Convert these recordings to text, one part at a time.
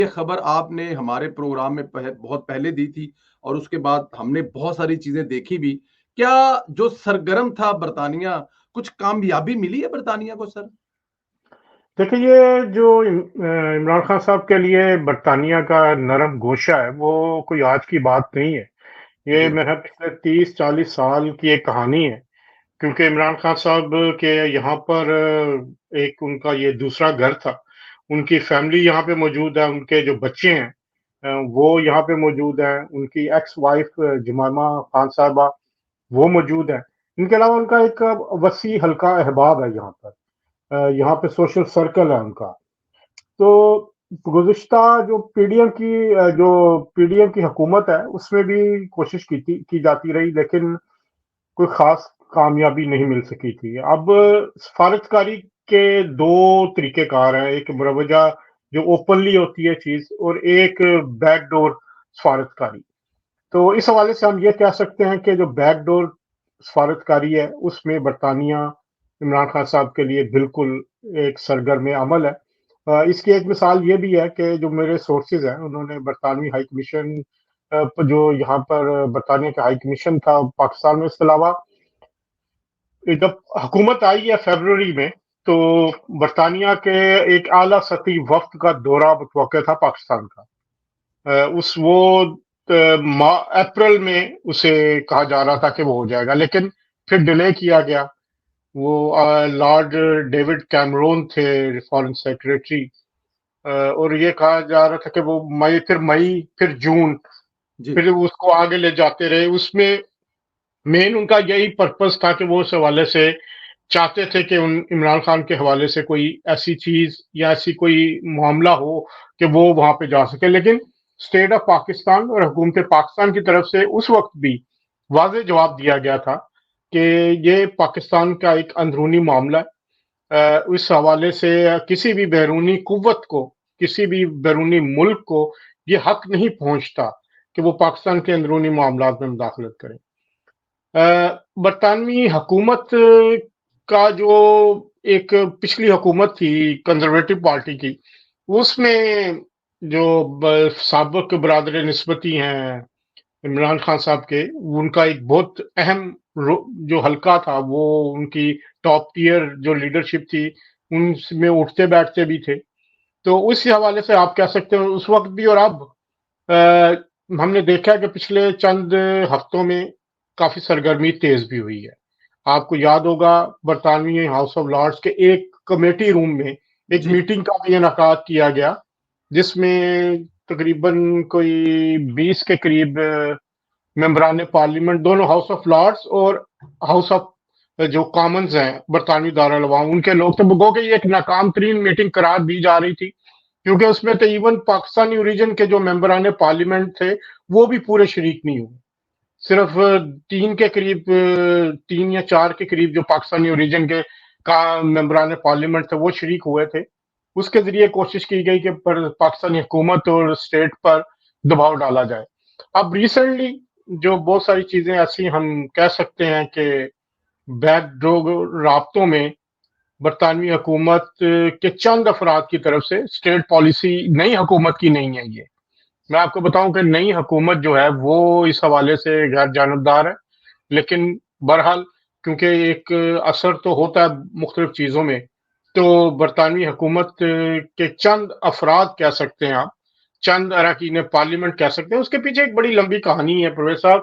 یہ خبر آپ نے ہمارے پروگرام میں بہت پہلے دی تھی اور اس کے بعد ہم نے بہت ساری چیزیں دیکھی بھی. کیا جو سرگرم تھا برطانیہ، کچھ کامیابی ملی ہے برطانیہ کو سر؟ دیکھیں، یہ جو عمران خان صاحب کے لیے برطانیہ کا نرم گوشہ ہے وہ کوئی آج کی بات نہیں ہے. یہ جی میرا پچھلے 30-40 سال کی ایک کہانی ہے، کیونکہ عمران خان صاحب کے یہاں پر ایک ان کا یہ دوسرا گھر تھا. ان کی فیملی یہاں پہ موجود ہے، ان کے جو بچے ہیں وہ یہاں پہ موجود ہیں، ان کی ایکس وائف جمائمہ خان صاحبہ وہ موجود ہیں. ان کے علاوہ ان کا ایک وسیع حلقہ احباب ہے یہاں پر. یہاں پہ سوشل سرکل ہے ان کا. تو گزشتہ جو پی ڈی ایم کی حکومت ہے اس میں بھی کوشش کی جاتی رہی، لیکن کوئی خاص کامیابی نہیں مل سکی تھی. اب سفارتکاری کے دو طریقہ کار ہیں، ایک مروجہ جو اوپنلی ہوتی ہے چیز، اور ایک بیک ڈور سفارتکاری. تو اس حوالے سے ہم یہ کہہ سکتے ہیں کہ جو بیک ڈور سفارتکاری ہے اس میں برطانیہ عمران خان صاحب کے لیے بالکل ایک سرگرم عمل ہے. اس کی ایک مثال یہ بھی ہے کہ جو میرے سورسز ہیں انہوں نے برطانوی ہائی کمیشن جو یہاں پر برطانیہ کا ہائی کمیشن تھا پاکستان میں، اس کے علاوہ جب حکومت آئی ہے فیبروری میں تو برطانیہ کے ایک اعلیٰ سطحی وفد کا دورہ متوقع تھا پاکستان کا. وہ اپریل میں اسے کہا جا رہا تھا کہ وہ ہو جائے گا، لیکن پھر ڈیلے کیا گیا. وہ لارڈ ڈیوڈ کیمرون تھے فارن سیکریٹری، اور یہ کہا جا رہا تھا کہ وہ مئی پھر جون، جی پھر اس کو آگے لے جاتے رہے. اس میں مین ان کا یہی پرپس تھا کہ وہ اس حوالے سے چاہتے تھے کہ عمران خان کے حوالے سے کوئی ایسی چیز یا ایسی کوئی معاملہ ہو کہ وہ وہاں پہ جا سکے. لیکن اسٹیٹ آف پاکستان اور حکومت پاکستان کی طرف سے اس وقت بھی واضح جواب دیا گیا تھا کہ یہ پاکستان کا ایک اندرونی معاملہ ہے. اس حوالے سے کسی بھی بیرونی قوت کو، کسی بھی بیرونی ملک کو یہ حق نہیں پہنچتا کہ وہ پاکستان کے اندرونی معاملات میں مداخلت کرے. برطانوی حکومت کا جو ایک پچھلی حکومت تھی کنزرویٹو پارٹی کی، اس میں جو سابق برادر نسبتی ہیں عمران خان صاحب کے، ان کا ایک بہت اہم جو حلقہ تھا، وہ ان کی ٹاپ ٹیئر جو لیڈرشپ تھی ان میں اٹھتے بیٹھتے بھی تھے. تو اس حوالے سے آپ کہہ سکتے ہیں اس وقت بھی اور اب ہم نے دیکھا کہ پچھلے چند ہفتوں میں کافی سرگرمی تیز بھی ہوئی ہے. آپ کو یاد ہوگا برطانوی ہاؤس آف لارڈز کے ایک کمیٹی روم میں ایک جی میٹنگ کا بھی انعقاد کیا گیا، جس میں تقریباً کوئی 20 کے قریب ممبران پارلیمنٹ، دونوں ہاؤس آف لارڈز اور ہاؤس آف جو کامنز ہیں برطانوی دارالعوام، ان کے لوگ. تو گو کہ یہ ایک ناکام ترین میٹنگ قرار دی جا رہی تھی، کیونکہ اس میں تو ایون پاکستانی اوریجن کے جو ممبران پارلیمنٹ تھے وہ بھی پورے شریک نہیں ہوئے. صرف 3 یا 4 کے قریب جو پاکستانی اوریجن کے ممبران پارلیمنٹ تھے وہ شریک ہوئے تھے. اس کے ذریعے کوشش کی گئی کہ پاکستانی حکومت اور اسٹیٹ پر دباؤ ڈالا جائے. اب ریسنٹلی جو بہت ساری چیزیں ایسی ہم کہہ سکتے ہیں کہ بیک ڈور رابطوں میں برطانوی حکومت کے چند افراد کی طرف سے اسٹیٹ پالیسی نئی حکومت کی نہیں ہے. یہ میں آپ کو بتاؤں کہ نئی حکومت جو ہے وہ اس حوالے سے غیر جانبدار ہے، لیکن بہرحال کیونکہ ایک اثر تو ہوتا ہے مختلف چیزوں میں، تو برطانوی حکومت کے چند افراد کہہ سکتے ہیں آپ، چند اراکین پارلیمنٹ کہہ سکتے ہیں، اس کے پیچھے ایک بڑی لمبی کہانی ہے پروفیسر صاحب.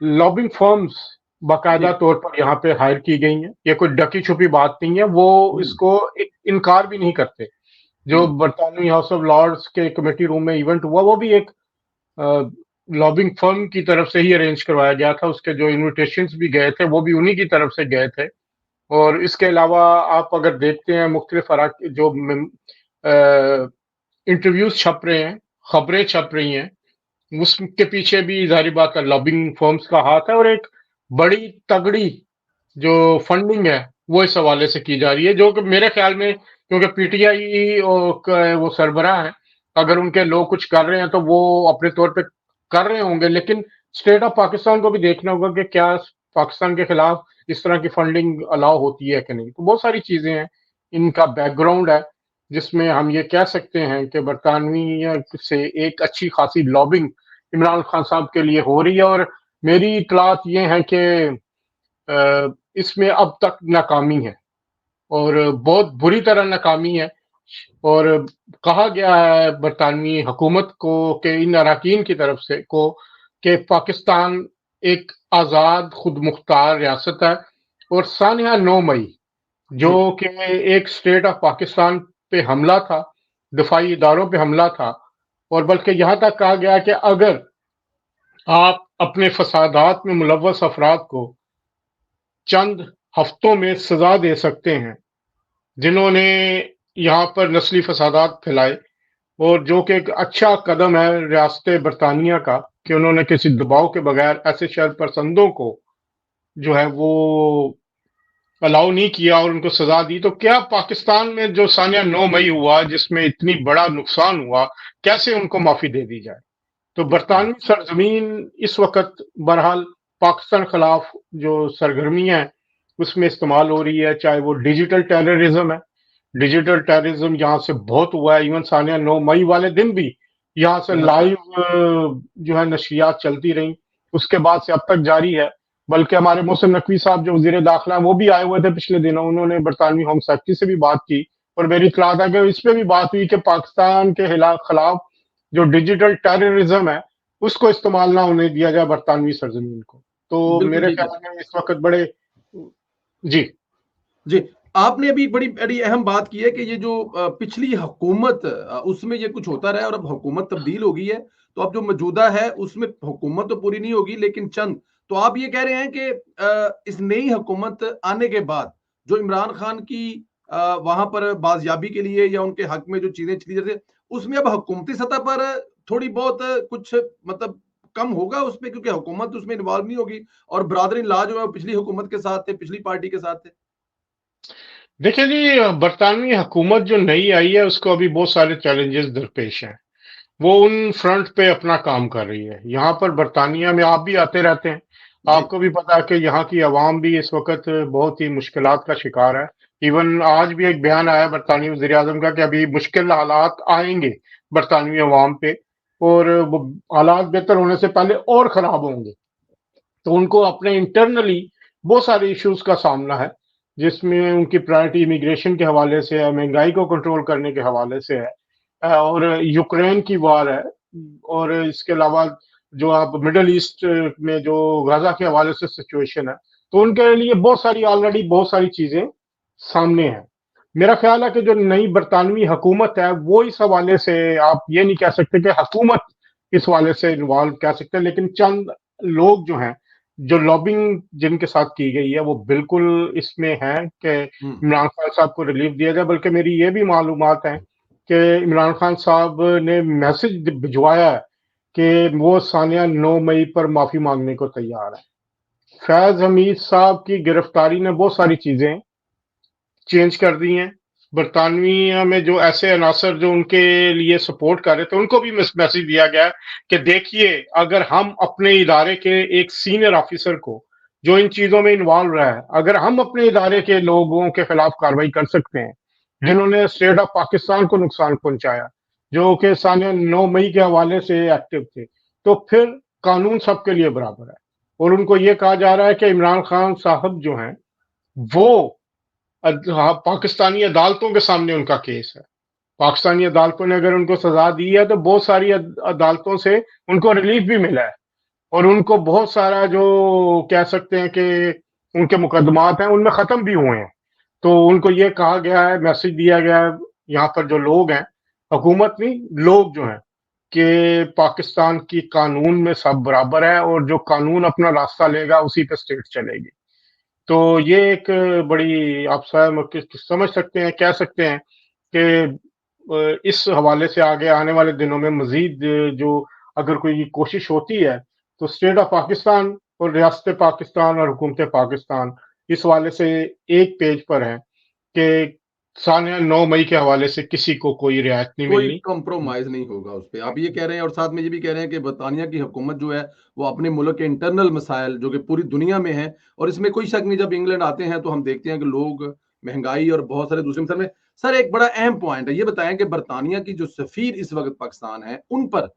لابنگ فرمز باقاعدہ جی طور پر یہاں پہ ہائر کی گئی ہیں. یہ کوئی ڈکی چھپی بات نہیں ہے، وہ اس کو انکار بھی نہیں کرتے. جو برطانوی ہاؤس آف لارڈز کے کمیٹی روم میں ایونٹ ہوا وہ بھی ایک لابنگ فرم کی طرف سے ہی ارینج کروایا گیا تھا. اس کے جو انویٹیشنز بھی گئے تھے وہ بھی انہی کی طرف سے گئے تھے. اور اس کے علاوہ آپ اگر دیکھتے ہیں مختلف جو انٹرویوز چھپ رہے ہیں، خبریں چھپ رہی ہیں، اس کے پیچھے بھی ظاہری بات ہے لابنگ فرمز کا ہاتھ ہے، اور ایک بڑی تگڑی جو فنڈنگ ہے وہ اس حوالے سے کی جا رہی ہے، جو کہ میرے خیال میں کیونکہ پی ٹی آئی وہ سربراہ ہیں، اگر ان کے لوگ کچھ کر رہے ہیں تو وہ اپنے طور پہ کر رہے ہوں گے، لیکن اسٹیٹ آف پاکستان کو بھی دیکھنا ہوگا کہ کیا پاکستان کے خلاف اس طرح کی فنڈنگ الاؤ ہوتی ہے کہ نہیں. تو بہت ساری چیزیں ہیں، ان کا بیک گراؤنڈ ہے. جس میں ہم یہ کہہ سکتے ہیں کہ برطانوی سے ایک اچھی خاصی لابنگ عمران خان صاحب کے لیے ہو رہی ہے، اور میری اطلاعات یہ ہیں کہ اس میں اب تک ناکامی ہے، اور بہت بری طرح ناکامی ہے، اور کہا گیا ہے برطانوی حکومت کو کہ ان اراکین کی طرف سے کو کہ پاکستان ایک آزاد خود مختار ریاست ہے، اور سانحہ 9 مئی جو جی کہ ایک اسٹیٹ آف پاکستان پہ حملہ تھا، دفاعی اداروں پہ حملہ تھا، اور بلکہ یہاں تک کہا گیا کہ اگر آپ اپنے فسادات میں ملوث افراد کو چند ہفتوں میں سزا دے سکتے ہیں جنہوں نے یہاں پر نسلی فسادات پھیلائے، اور جو کہ ایک اچھا قدم ہے ریاست برطانیہ کا کہ انہوں نے کسی دباؤ کے بغیر ایسے شر پسندوں کو جو ہے وہ الاؤ نہیں کیا اور ان کو سزا دی، تو کیا پاکستان میں جو سانحہ 9 مئی ہوا جس میں اتنی بڑا نقصان ہوا، کیسے ان کو معافی دے دی جائے؟ تو برطانوی سرزمین اس وقت بہرحال پاکستان خلاف جو سرگرمیاں ہیں اس میں استعمال ہو رہی ہے، چاہے وہ ڈیجیٹل ٹیررزم ہے، ڈیجیٹل ٹیررزم یہاں سے بہت ہوا ہے، ایون سانحہ 9 مئی والے دن بھی یہاں سے لائیو جو ہے نشریات چلتی رہیں، اس کے بعد سے اب تک جاری ہے، بلکہ ہمارے محسن نقوی صاحب جو وزیر داخلہ ہیں وہ بھی آئے ہوئے تھے پچھلے دنوں، انہوں نے برطانوی ہوم سیکرٹری سے بھی بات کی، اور میری اطلاع ہے کہ اس پہ بھی بات ہوئی کہ پاکستان کے خلاف جو ڈیجیٹل ٹیررزم ہے اس کو استعمال نہ ہونے دیا جائے برطانوی سرزمین کو۔ تو بالکل میرے ٹھیک ہے خیال میں اس وقت بڑے جی جی۔ آپ نے ابھی بڑی بڑی اہم بات کی ہے کہ یہ جو پچھلی حکومت اس میں یہ کچھ ہوتا رہا اور اب حکومت تبدیل ہو گئی ہے، تو اب جو موجودہ ہے اس میں حکومت تو پوری نہیں ہوگی لیکن چند، تو آپ یہ کہہ رہے ہیں کہ اس نئی حکومت آنے کے بعد جو عمران خان کی وہاں پر بازیابی کے لیے یا ان کے حق میں جو چیزیں چلی جاتی اس میں اب حکومتی سطح پر تھوڑی بہت کچھ مطلب کم ہوگا اس میں، کیونکہ حکومت اس میں انوالو نہیں ہوگی اور برادری لا جو ہے وہ پچھلی حکومت کے ساتھ تھے، پچھلی پارٹی کے ساتھ تھے۔ دیکھیں جی، برطانوی حکومت جو نئی آئی ہے اس کو ابھی بہت سارے چیلنجز درپیش ہیں، وہ ان فرنٹ پہ اپنا کام کر رہی ہے۔ یہاں پر برطانیہ میں آپ بھی آتے رہتے ہیں، جی آپ کو بھی پتا ہے کہ یہاں کی عوام بھی اس وقت بہت ہی مشکلات کا شکار ہے، ایون آج بھی ایک بیان آیا برطانوی وزیر اعظم کا کہ ابھی مشکل حالات آئیں گے برطانوی عوام پہ، اور وہ حالات بہتر ہونے سے پہلے اور خراب ہوں گے، تو ان کو اپنے انٹرنلی بہت سارے ایشوز کا سامنا ہے، جس میں ان کی پرائرٹی امیگریشن کے حوالے سے ہے، مہنگائی کو کنٹرول کرنے کے حوالے سے ہے، اور یوکرین کی وار ہے، اور اس کے علاوہ جو آپ مڈل ایسٹ میں جو غزہ کے حوالے سے سچویشن ہے، تو ان کے لیے بہت ساری آلریڈی بہت ساری چیزیں سامنے ہیں۔ میرا خیال ہے کہ جو نئی برطانوی حکومت ہے وہ اس حوالے سے آپ یہ نہیں کہہ سکتے کہ حکومت اس حوالے سے انوالو کہہ سکتے ہیں، لیکن چند لوگ جو ہیں جو لابنگ جن کے ساتھ کی گئی ہے وہ بالکل اس میں ہے کہ ہوں عمران خان صاحب کو ریلیف دیا جائے، بلکہ میری یہ بھی معلومات ہیں کہ عمران خان صاحب نے میسج بھجوایا ہے کہ وہ سانحہ 9 مئی پر معافی مانگنے کو تیار ہے۔ فیض حمید صاحب کی گرفتاری نے بہت ساری چیزیں چینج کر دی ہیں، برطانوی میں جو ایسے عناصر جو ان کے لیے سپورٹ کر رہے تھے ان کو بھی میسج دیا گیا کہ دیکھیے اگر ہم اپنے ادارے کے ایک سینئر آفیسر کو جو ان چیزوں میں انوالو رہا ہے، اگر ہم اپنے ادارے کے لوگوں کے خلاف کارروائی کر سکتے ہیں جنہوں نے اسٹیٹ آف پاکستان کو نقصان پہنچایا، جو کہ سانحہ 9 مئی کے حوالے سے ایکٹیو تھے، تو پھر قانون سب کے لیے برابر ہے، اور ان کو یہ کہا جا رہا ہے کہ عمران خان صاحب جو ہیں وہ پاکستانی عدالتوں کے سامنے ان کا کیس ہے، پاکستانی عدالتوں نے اگر ان کو سزا دی ہے تو بہت ساری عدالتوں سے ان کو ریلیف بھی ملا ہے، اور ان کو بہت سارا جو کہہ سکتے ہیں کہ ان کے مقدمات ہیں ان میں ختم بھی ہوئے ہیں۔ تو ان کو یہ کہا گیا ہے، میسج دیا گیا ہے یہاں پر جو لوگ ہیں، حکومت نہیں، لوگ جو ہیں، کہ پاکستان کی قانون میں سب برابر ہے، اور جو قانون اپنا راستہ لے گا اسی پہ اسٹیٹ چلے گی۔ تو یہ ایک بڑی آپ سمجھ سکتے ہیں، کہہ سکتے ہیں کہ اس حوالے سے آگے آنے والے دنوں میں مزید جو اگر کوئی کوشش ہوتی ہے تو اسٹیٹ آف پاکستان اور ریاست پاکستان اور حکومت پاکستان اس حوالے سے ایک پیج پر ہیں کہ سانحہ 9 مئی کے حوالے سے کسی کو کوئی رعایت نہیں کوئی ملنی۔ کمپرومائز نہیں ہوگا اس پہ، آپ یہ کہہ رہے ہیں، اور ساتھ میں یہ بھی کہہ رہے ہیں کہ برطانیہ کی حکومت جو ہے وہ اپنے ملک کے انٹرنل مسائل جو کہ پوری دنیا میں ہیں، اور اس میں کوئی شک نہیں، جب انگلینڈ آتے ہیں تو ہم دیکھتے ہیں کہ لوگ مہنگائی اور بہت سارے دوسرے مسائل میں. سر ایک بڑا اہم پوائنٹ ہے, یہ بتائیں کہ برطانیہ کی جو سفیر اس وقت پاکستان ہے, ان پر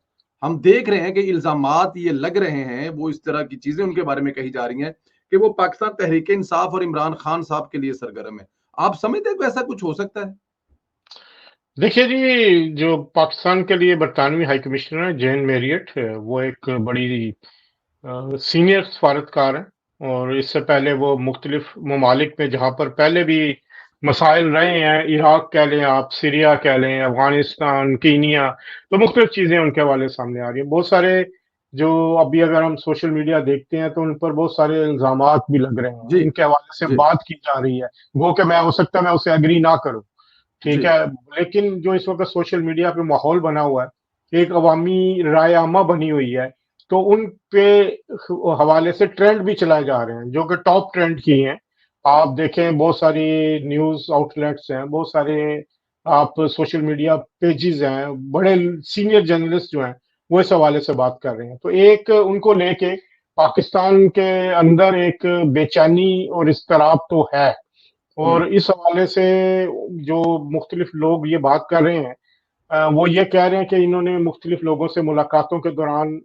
ہم دیکھ رہے ہیں کہ الزامات یہ لگ رہے ہیں, وہ اس طرح کی چیزیں ان کے بارے میں کہی جا رہی ہیں کہ وہ پاکستان تحریک انصاف اور عمران خان صاحب کے لیے سرگرم ہے. آپ سمجھتے ہیں کہ ایسا کچھ ہو سکتا ہے؟ دیکھیے جی، جو پاکستان کے لیے برطانوی ہائی کمشنر ہے جین میریٹ، وہ ایک بڑی سینئر سفارتکار ہیں، اور اس سے پہلے وہ مختلف ممالک میں جہاں پر پہلے بھی مسائل رہے ہیں، عراق کہہ لیں آپ، سیریا کہہ لیں، افغانستان، کینیا، تو مختلف چیزیں ان کے حوالے سامنے آ رہی ہیں. بہت سارے جو ابھی اگر ہم سوشل میڈیا دیکھتے ہیں تو ان پر بہت سارے الزامات بھی لگ رہے ہیں، جی ان کے حوالے سے جی بات کی جا رہی ہے. وہ کہ میں ہو سکتا ہے میں اسے اگری نہ کروں، ٹھیک جی ہے، لیکن جو اس وقت سوشل میڈیا پہ ماحول بنا ہوا ہے، ایک عوامی رائے عامہ بنی ہوئی ہے، تو ان پہ حوالے سے ٹرینڈ بھی چلائے جا رہے ہیں جو کہ ٹاپ ٹرینڈ کی ہیں. آپ دیکھیں بہت ساری نیوز آؤٹ لیٹس ہیں، بہت سارے آپ سوشل میڈیا پیجز ہیں، بڑے سینئر جرنلسٹ جو ہیں وہ اس حوالے سے بات کر رہے ہیں. تو ایک ان کو لے کے پاکستان کے اندر ایک بے چینی اور اضطراب تو ہے، اور اس حوالے سے جو مختلف لوگ یہ بات کر رہے ہیں، وہ یہ کہہ رہے ہیں کہ انہوں نے مختلف لوگوں سے ملاقاتوں کے دوران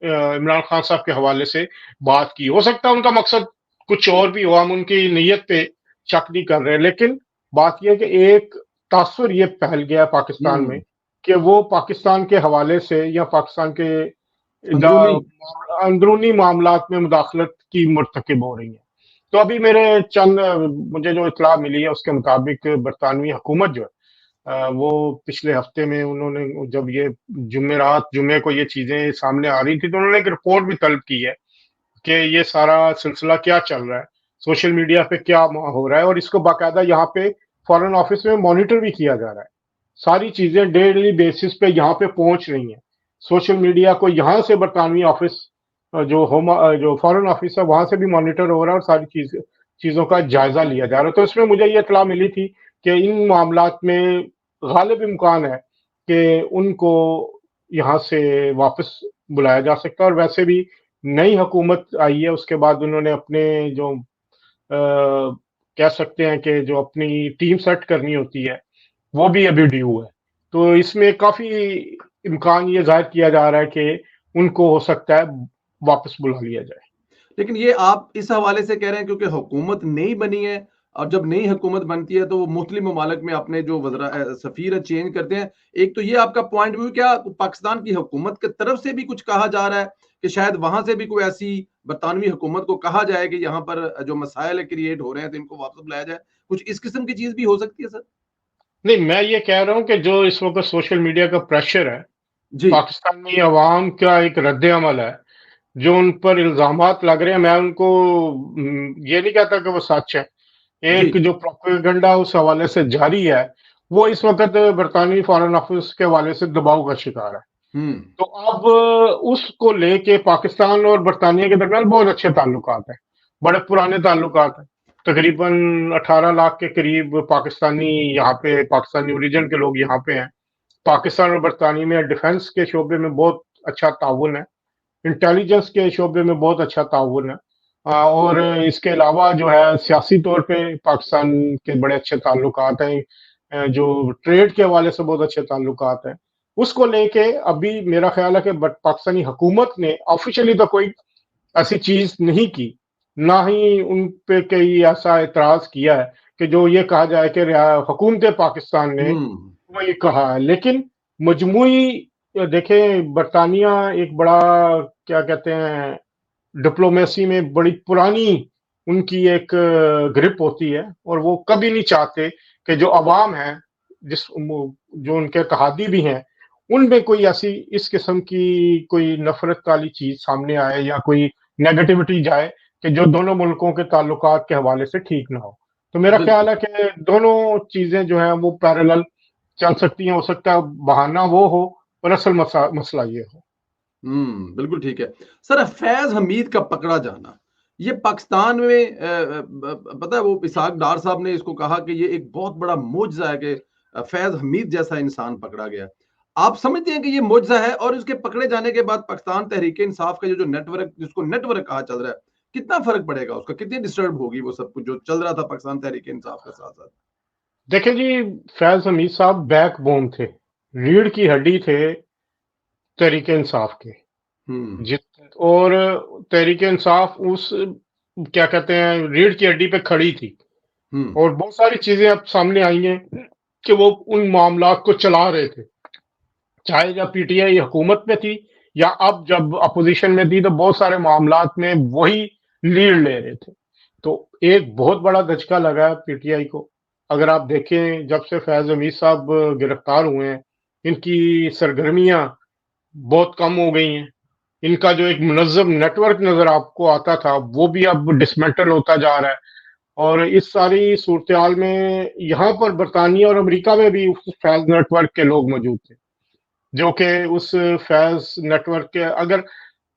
عمران خان صاحب کے حوالے سے بات کی. ہو سکتا ہے ان کا مقصد کچھ اور بھی ہو، ہم ان کی نیت پہ شک نہیں کر رہے، لیکن بات یہ ہے کہ ایک تاثر یہ پھیل گیا پاکستان میں کہ وہ پاکستان کے حوالے سے یا پاکستان کے اندرونی. اندرونی معاملات میں مداخلت کی مرتکب ہو رہی ہیں. تو ابھی مجھے جو اطلاع ملی ہے اس کے مطابق برطانوی حکومت جو ہے وہ پچھلے ہفتے میں انہوں نے جب یہ جمعے کو یہ چیزیں سامنے آ رہی تھی تو انہوں نے ایک رپورٹ بھی طلب کی ہے کہ یہ سارا سلسلہ کیا چل رہا ہے، سوشل میڈیا پہ کیا ہو رہا ہے، اور اس کو باقاعدہ یہاں پہ فارن آفس میں مانیٹر بھی کیا جا رہا ہے. ساری چیزیں ڈیلی بیسس پہ یہاں پہ پہنچ رہی ہیں. سوشل میڈیا کو یہاں سے برطانوی آفس جو فارن آفس ہے وہاں سے بھی مانیٹر ہو رہا ہے، اور ساری چیزوں کا جائزہ لیا جا رہا ہے. تو اس میں مجھے یہ اطلاع ملی تھی کہ ان معاملات میں غالب امکان ہے کہ ان کو یہاں سے واپس بلایا جا سکتا ہے. اور ویسے بھی نئی حکومت آئی ہے، اس کے بعد انہوں نے اپنے جو کہہ سکتے ہیں کہ جو اپنی ٹیم سیٹ کرنی ہوتی ہے وہ بھی ابھی ڈیو ہے. تو اس میں کافی امکان یہ ظاہر کیا جا رہا ہے کہ ان کو ہو سکتا ہے واپس بلا لیا جائے. لیکن یہ آپ اس حوالے سے کہہ رہے ہیں کیونکہ حکومت نئی بنی ہے، اور جب نئی حکومت بنتی ہے تو وہ مختلف ممالک میں اپنے جو سفیر چینج کرتے ہیں. ایک تو یہ آپ کا پوائنٹ ویو، کیا پاکستان کی حکومت کی طرف سے بھی کچھ کہا جا رہا ہے کہ شاید وہاں سے بھی کوئی ایسی برطانوی حکومت کو کہا جائے کہ یہاں پر جو مسائل کریٹ ہو رہے ہیں تو ان کو واپس بلایا جائے؟ کچھ اس قسم کی چیز بھی ہو سکتی ہے سر؟ نہیں، میں یہ کہہ رہا ہوں کہ جو اس وقت سوشل میڈیا کا پریشر ہے، جی پاکستانی عوام کا ایک رد عمل ہے، جو ان پر الزامات لگ رہے ہیں، میں ان کو یہ نہیں کہتا کہ وہ سچ ہے. جی ایک جو پروپیگنڈا اس حوالے سے جاری ہے وہ اس وقت برطانوی فارن آفس کے حوالے سے دباؤ کا شکار ہے. ہوں تو اب اس کو لے کے پاکستان اور برطانیہ کے درمیان بہت اچھے تعلقات ہیں، بڑے پرانے تعلقات ہیں. تقریباً 18 لاکھ کے قریب پاکستانی اوریجن کے لوگ یہاں پہ ہیں. پاکستان اور برطانیہ میں ڈیفنس کے شعبے میں بہت اچھا تعاون ہے، انٹیلیجنس کے شعبے میں بہت اچھا تعاون ہے، اور اس کے علاوہ جو ہے سیاسی طور پہ پاکستان کے بڑے اچھے تعلقات ہیں، جو ٹریڈ کے حوالے سے بہت اچھے تعلقات ہیں. اس کو لے کے ابھی میرا خیال ہے کہ پاکستانی حکومت نے آفیشلی تو کوئی ایسی چیز نہیں کی، نہ ہی ان پہ کوئی ایسا اعتراض کیا ہے کہ جو یہ کہا جائے کہ حکومت پاکستان نے ہوں وہی کہا ہے. لیکن مجموعی دیکھیں، برطانیہ ایک بڑا کیا کہتے ہیں ڈپلومیسی میں بڑی پرانی ان کی ایک گرپ ہوتی ہے، اور وہ کبھی نہیں چاہتے کہ جو عوام ہیں، جو ان کے اتحادی بھی ہیں، ان میں کوئی ایسی اس قسم کی کوئی نفرت والی چیز سامنے آئے یا کوئی نیگیٹیوٹی جائے کہ جو دونوں ملکوں کے تعلقات کے حوالے سے ٹھیک نہ ہو. تو میرا بالکل خیال ہے کہ دونوں چیزیں جو ہیں وہ پیرالل چل سکتی ہیں. ہو سکتا ہے بہانہ وہ ہو اور اصل مسئلہ یہ ہو. بالکل ٹھیک ہے. سر فیض حمید کا پکڑا جانا، یہ پاکستان میں پتہ ہے وہ اسحاق ڈار صاحب نے اس کو کہا کہ یہ ایک بہت بڑا معجزہ ہے کہ فیض حمید جیسا انسان پکڑا گیا. آپ سمجھتے ہیں کہ یہ معجزہ ہے؟ اور اس کے پکڑے جانے کے بعد پاکستان تحریک انصاف کا جو نیٹ ورک، جس کو نیٹ ورک کہا چل رہا ہے، کتنا فرق پڑے گا اس کا, کتنی ڈسٹرب ہوگی وہ سب کچھ جو چل رہا تھا پاکستان تحریک انصاف کے ساتھ ساتھ؟ دیکھیں جی، فیض حمید صاحب بیک بون تھے، ریڑھ کی ہڈی تھے تحریک انصاف کے. اور تحریک انصاف اس کیا کہتے ہیں ریڑھ کی ہڈی پہ کھڑی تھی، اور بہت ساری چیزیں اب سامنے آئی ہیں کہ وہ ان معاملات کو چلا رہے تھے، چاہے جب پی ٹی آئی حکومت میں تھی یا اب جب اپوزیشن میں تھی، تو بہت سارے معاملات میں وہی لیڈ لے رہے تھے. تو ایک بہت بڑا دھچکا لگا ہے پی ٹی آئی کو. اگر آپ دیکھیں جب سے فیض حمید صاحب گرفتار ہوئے ہیں، ان کی سرگرمیاں بہت کم ہو گئی ہیں. ان کا جو ایک منظم نیٹ ورک نظر آپ کو آتا تھا وہ بھی اب ڈسمنٹل ہوتا جا رہا ہے. اور اس ساری صورتحال میں یہاں پر برطانیہ اور امریکہ میں بھی فیض نیٹ ورک کے لوگ موجود تھے، جو کہ اس فیض نیٹ ورک کے اگر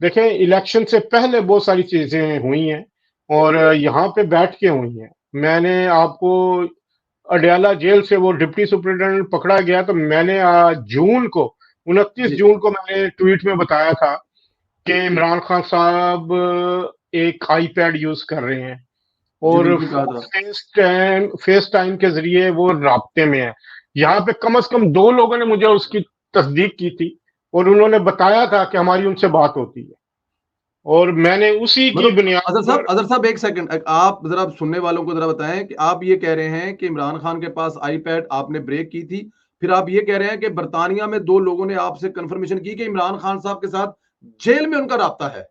دیکھیں الیکشن سے پہلے بہت ساری چیزیں ہوئی ہیں اور یہاں پہ بیٹھ کے ہوئی ہیں. میں نے آپ کو اڈیالہ جیل سے وہ ڈپٹی سپرنٹینڈنٹ پکڑا گیا تو میں نے جون کو 29 جون کو میں نے ٹویٹ میں بتایا تھا کہ عمران خان صاحب ایک آئی پیڈ یوز کر رہے ہیں اور فیس ٹائم کے ذریعے وہ رابطے میں ہیں. یہاں پہ کم از کم 2 لوگوں نے مجھے اس کی تصدیق کی تھی اور انہوں نے بتایا تھا کہ ہماری ان سے بات ہوتی ہے، اور میں نے اسی کی بنیاد پر. اظہر صاحب ایک سیکنڈ، آپ ذرا سننے والوں کو ذرا بتائیں کہ آپ یہ کہہ رہے ہیں کہ عمران خان کے پاس آئی پیڈ آپ نے بریک کی تھی، پھر آپ یہ کہہ رہے ہیں کہ برطانیہ میں 2 لوگوں نے آپ سے کنفرمیشن کی کہ عمران خان صاحب کے ساتھ جیل میں ان کا رابطہ ہے؟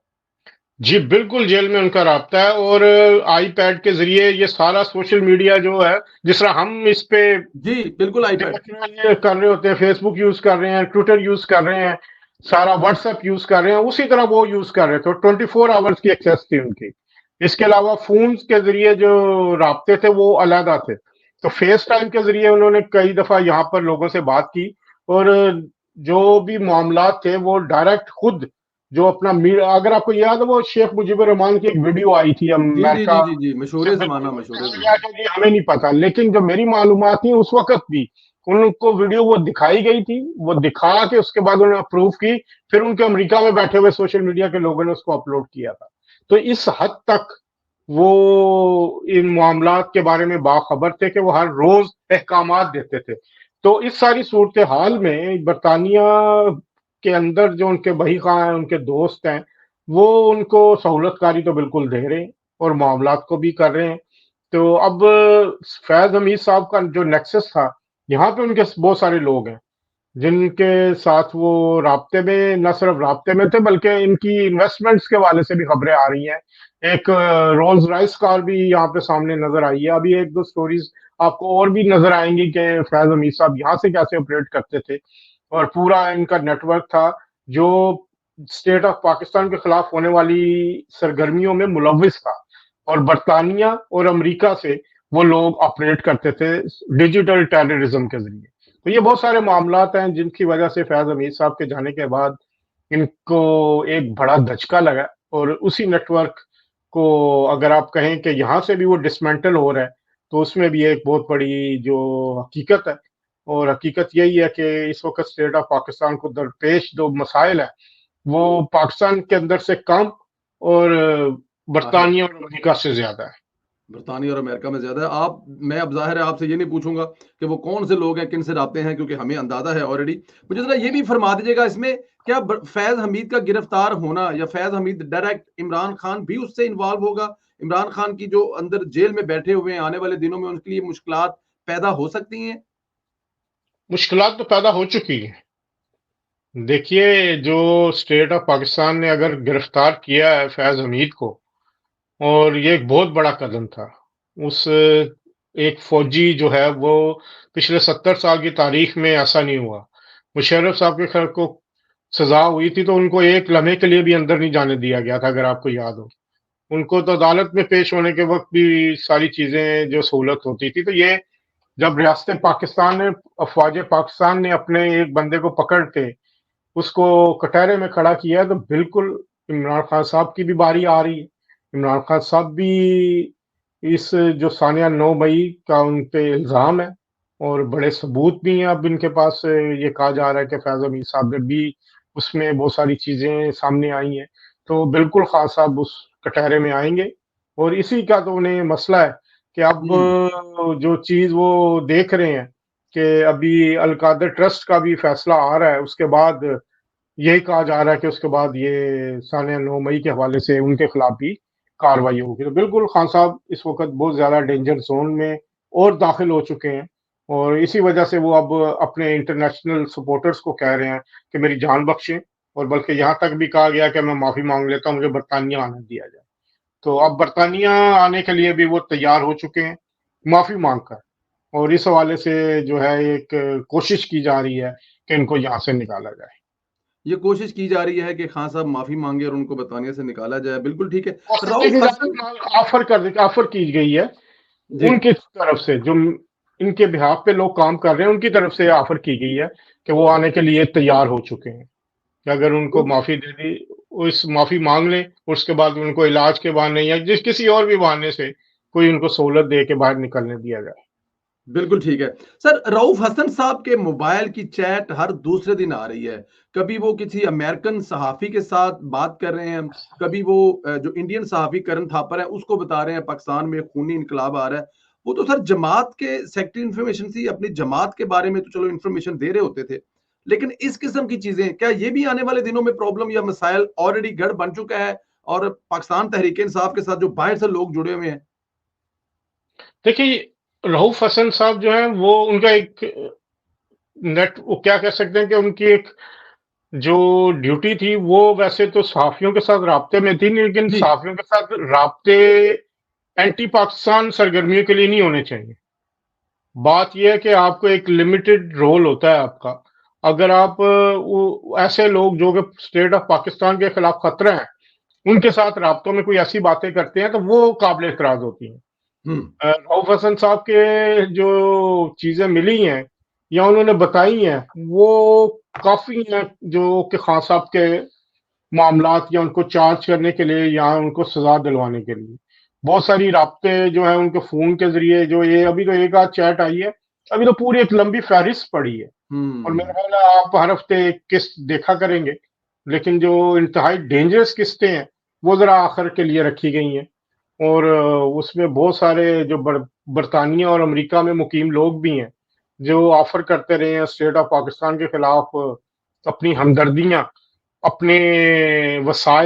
جی بالکل، جیل میں ان کا رابطہ ہے، اور آئی پیڈ کے ذریعے یہ سارا سوشل میڈیا جو ہے، جس طرح ہم اس پہ جی بالکل آئی پیڈ کر رہے ہوتے ہیں، فیس بک یوز کر رہے ہیں، ٹویٹر یوز کر رہے ہیں، سارا واٹس ایپ یوز کر رہے ہیں، اسی طرح وہ یوز کر رہے تھے. 24 آورز کی ایکسیس تھی ان کی. اس کے علاوہ فونز کے ذریعے جو رابطے تھے وہ علیحدہ تھے. تو فیس ٹائم کے ذریعے انہوں نے کئی دفعہ یہاں پر لوگوں سے بات کی، اور جو بھی معاملات تھے وہ ڈائریکٹ خود جو اپنا اگر آپ کو یاد ہے وہ شیخ مجیب الرحمان کی ایک ویڈیو آئی تھی امریکہ جی مشہور زمانہ مشہور ہمیں نہیں پتا، لیکن جو میری معلومات تھی اس وقت بھی ان کو ویڈیو وہ دکھائی گئی تھی، وہ دکھا کے اس کے بعد انہوں نے اپروو کی، پھر ان کے امریکہ میں بیٹھے ہوئے سوشل میڈیا کے لوگوں نے اس کو اپلوڈ کیا تھا. تو اس حد تک وہ ان معاملات کے بارے میں باخبر تھے کہ وہ ہر روز احکامات دیتے تھے. تو اس ساری صورتحال میں برطانیہ کے اندر جو ان کے بہی خواہ ہیں، ان کے دوست ہیں، وہ ان کو سہولت کاری تو بالکل دے رہے ہیں اور معاملات کو بھی کر رہے ہیں. تو اب فیض حمید صاحب کا جو نیکسس تھا، یہاں پہ ان کے بہت سارے لوگ ہیں جن کے ساتھ وہ رابطے میں، نہ صرف رابطے میں تھے بلکہ ان کی انویسٹمنٹس کے والے سے بھی خبریں آ رہی ہیں. ایک رولز رائس کار بھی یہاں پہ سامنے نظر آئی ہے. ابھی 1-2 سٹوریز آپ کو اور بھی نظر آئیں گی کہ فیض حمید صاحب یہاں سے کیسے آپریٹ کرتے تھے، اور پورا ان کا نیٹ ورک تھا جو اسٹیٹ آف پاکستان کے خلاف ہونے والی سرگرمیوں میں ملوث تھا، اور برطانیہ اور امریکہ سے وہ لوگ آپریٹ کرتے تھے ڈیجیٹل ٹیررزم کے ذریعے. تو یہ بہت سارے معاملات ہیں جن کی وجہ سے فیض حمید صاحب کے جانے کے بعد ان کو ایک بڑا دھچکا لگا، اور اسی نیٹ ورک کو اگر آپ کہیں کہ یہاں سے بھی وہ ڈسمنٹل ہو رہا ہے، تو اس میں بھی ایک بہت بڑی جو حقیقت ہے، اور حقیقت یہی ہے کہ اس وقت اسٹیٹ آف پاکستان کو درپیش جو مسائل ہیں وہ پاکستان کے اندر سے کم اور برطانیہ اور امریکہ سے زیادہ ہے. برطانیہ اور امریکہ میں زیادہ ہے. میں اب ظاہر ہے آپ سے یہ نہیں پوچھوں گا کہ وہ کون سے لوگ ہیں، کن سے رابطے ہیں، کیونکہ ہمیں اندازہ ہے آلریڈی. مجھے ذرا یہ بھی فرما دیجیے گا اس میں کیا فیض حمید کا گرفتار ہونا یا فیض حمید ڈائریکٹ عمران خان بھی اس سے انوالو ہوگا؟ عمران خان کی جو اندر جیل میں بیٹھے ہوئے ہیں، آنے والے دنوں میں ان کے لیے مشکلات پیدا ہو سکتی ہیں؟ مشکلات تو پیدا ہو چکی ہیں. دیکھیے، جو اسٹیٹ آف پاکستان نے اگر گرفتار کیا ہے فیض حمید کو، اور یہ ایک بہت بڑا قدم تھا. اس ایک فوجی جو ہے وہ پچھلے 70 سال کی تاریخ میں ایسا نہیں ہوا. مشرف صاحب کے خیر کو سزا ہوئی تھی تو ان کو ایک لمحے کے لیے بھی اندر نہیں جانے دیا گیا تھا، اگر آپ کو یاد ہو. ان کو تو عدالت میں پیش ہونے کے وقت بھی ساری چیزیں جو سہولت ہوتی تھی. تو یہ جب ریاست پاکستان نے، افواج پاکستان نے اپنے ایک بندے کو پکڑ کے اس کو کٹہرے میں کھڑا کیا، تو بالکل عمران خان صاحب کی بھی باری آ رہی ہے. عمران خان صاحب بھی اس جو ثانیہ 9 مئی کا ان پہ الزام ہے، اور بڑے ثبوت بھی ہیں اب ان کے پاس. یہ کہا جا رہا ہے کہ فیض حمید صاحب نے بھی اس میں بہت ساری چیزیں سامنے آئی ہیں. تو بالکل خان صاحب اس کٹہرے میں آئیں گے، اور اسی کا تو انہیں مسئلہ ہے کہ اب جو چیز وہ دیکھ رہے ہیں کہ ابھی القادر ٹرسٹ کا بھی فیصلہ آ رہا ہے، اس کے بعد یہی کہا جا رہا ہے کہ اس کے بعد یہ سانحہ 9 مئی کے حوالے سے ان کے خلاف بھی کاروائی ہوگی. تو بالکل خان صاحب اس وقت بہت زیادہ ڈینجر زون میں اور داخل ہو چکے ہیں، اور اسی وجہ سے وہ اب اپنے انٹرنیشنل سپورٹرز کو کہہ رہے ہیں کہ میری جان بخشیں، اور بلکہ یہاں تک بھی کہا گیا کہ میں معافی مانگ لیتا ہوں، مجھے برطانیہ آنے دیا جائے. تو اب برطانیہ آنے کے لیے بھی وہ تیار ہو چکے ہیں معافی مانگ کر، اور اس حوالے سے جو ہے ایک کوشش کی جا رہی ہے کہ ان کو یہاں سے نکالا جائے. یہ کوشش کی جا رہی ہے کہ خان صاحب معافی مانگے اور ان کو برطانیہ سے نکالا جائے. بالکل ٹھیک ہے. رؤف حسن آفر کی گئی ہے جی ان کی طرف سے، جو ان کے بہاف پہ لوگ کام کر رہے ہیں ان کی طرف سے آفر کی گئی ہے کہ وہ آنے کے لیے تیار ہو چکے ہیں کہ اگر ان کو معافی دے دی، اس معافی مانگ لیں، اس کے بعد ان کو علاج کے بہانے یا جس کسی اور بھی بہانے سے کوئی ان کو سہولت دے کے باہر نکلنے دیا جائے. بالکل ٹھیک ہے. سر رؤف حسن صاحب کے موبائل کی چیٹ ہر دوسرے دن آ رہی ہے. کبھی وہ کسی امریکن صحافی کے ساتھ بات کر رہے ہیں، کبھی وہ جو انڈین صحافی کرن تھاپر ہے اس کو بتا رہے ہیں پاکستان میں خونی انقلاب آ رہا ہے. وہ تو سر جماعت کے سیکٹری انفارمیشن تھی، اپنی جماعت کے بارے میں تو چلو انفارمیشن دے رہے ہوتے تھے، لیکن اس قسم کی چیزیں کیا یہ بھی آنے والے دنوں میں پرابلم یا مسائل آلریڈی گڑھ بن چکا ہے اور پاکستان تحریک انصاف کے ساتھ جو باہر سے لوگ جڑے ہوئے ہیں؟ دیکھیے، رؤف حسن صاحب جو ہیں وہ ان کا ایک نیٹ، وہ کیا کہہ سکتے ہیں کہ ان کی ایک جو ڈیوٹی تھی وہ ویسے تو صحافیوں کے ساتھ رابطے میں تھی، لیکن جی صحافیوں کے ساتھ رابطے اینٹی پاکستان سرگرمیوں کے لیے نہیں ہونے چاہیے. بات یہ ہے کہ آپ کو ایک لمیٹڈ رول ہوتا ہے آپ کا. اگر آپ ایسے لوگ جو کہ اسٹیٹ آف پاکستان کے خلاف خطرہ ہیں ان کے ساتھ رابطوں میں کوئی ایسی باتیں کرتے ہیں تو وہ قابل اعتراض ہوتی ہیں. رؤف حسن صاحب کے جو چیزیں ملی ہیں یا انہوں نے بتائی ہیں وہ کافی ہیں، جو کہ خان صاحب کے معاملات یا ان کو چارج کرنے کے لیے یا ان کو سزا دلوانے کے لیے بہت ساری رابطے جو ہیں ان کے فون کے ذریعے، جو یہ ابھی تو ایک آدھ چیٹ آئی ہے، ابھی تو پوری ایک لمبی فہرست پڑی ہے. اور میرا خیال ہے آپ ہر ہفتے ایک قسط دیکھا کریں گے، لیکن جو انتہائی ڈینجرس قسطیں ہیں وہ ذرا آخر کے لیے رکھی گئی ہیں، اور اس میں بہت سارے جو برطانیہ اور امریکہ میں مقیم لوگ بھی ہیں جو آفر کرتے رہے ہیں اسٹیٹ آف پاکستان کے خلاف اپنی ہمدردیاں، اپنے وسائل